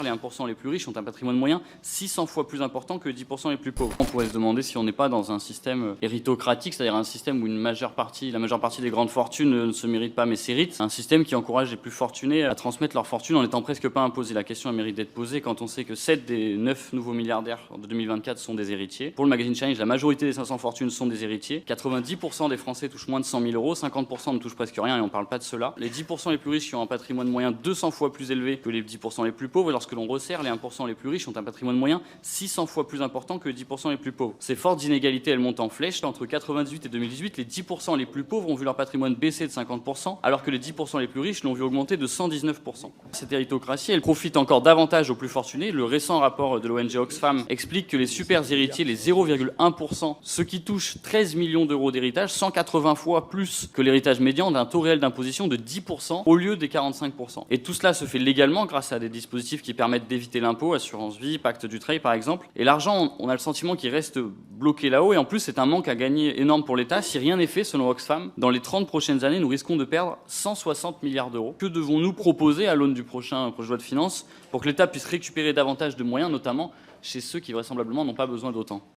Les 1% les plus riches ont un patrimoine moyen 600 fois plus important que les 10% les plus pauvres. On pourrait se demander si on n'est pas dans un système héritocratique, c'est-à-dire un système où la majeure partie des grandes fortunes ne se méritent pas mais s'héritent. Un système qui encourage les plus fortunés à transmettre leur fortune en n'étant presque pas imposés. La question mérite d'être posée quand on sait que 7 des 9 nouveaux milliardaires de 2024 sont des héritiers. Pour le magazine Challenge, la majorité des 500 fortunes sont des héritiers. 90% des Français touchent moins de 100 000 euros, 50% ne touchent presque rien et on ne parle pas de cela. Les 10% les plus riches ont un patrimoine moyen 200 fois plus élevé que les 10% les plus pauvres et lorsque l'on resserre, les 1% les plus riches ont un patrimoine moyen 600 fois plus important que les 10% les plus pauvres. Ces fortes inégalités, elles montent en flèche. Entre 1998 et 2018, les 10% les plus pauvres ont vu leur patrimoine baisser de 50%, alors que les 10% les plus riches l'ont vu augmenter de 119%. Cette héritocratie, elle profite encore davantage aux plus fortunés. Le récent rapport de l'ONG Oxfam explique que les super héritiers, les 0,1%, ceux qui touchent 13 millions d'euros d'héritage, 180 fois plus que l'héritage médian, d'un taux réel d'imposition de 10% au lieu des 45%. Et tout cela se fait légalement grâce à des dispositifs qui permettent d'éviter l'impôt, assurance vie, pacte du trade par exemple. Et l'argent, on a le sentiment qu'il reste bloqué là-haut et en plus c'est un manque à gagner énorme pour l'État. Si rien n'est fait, selon Oxfam, dans les 30 prochaines années, nous risquons de perdre 160 milliards d'euros. Que devons-nous proposer à l'aune du prochain projet de loi de finances pour que l'État puisse récupérer davantage de moyens, notamment chez ceux qui vraisemblablement n'ont pas besoin d'autant ?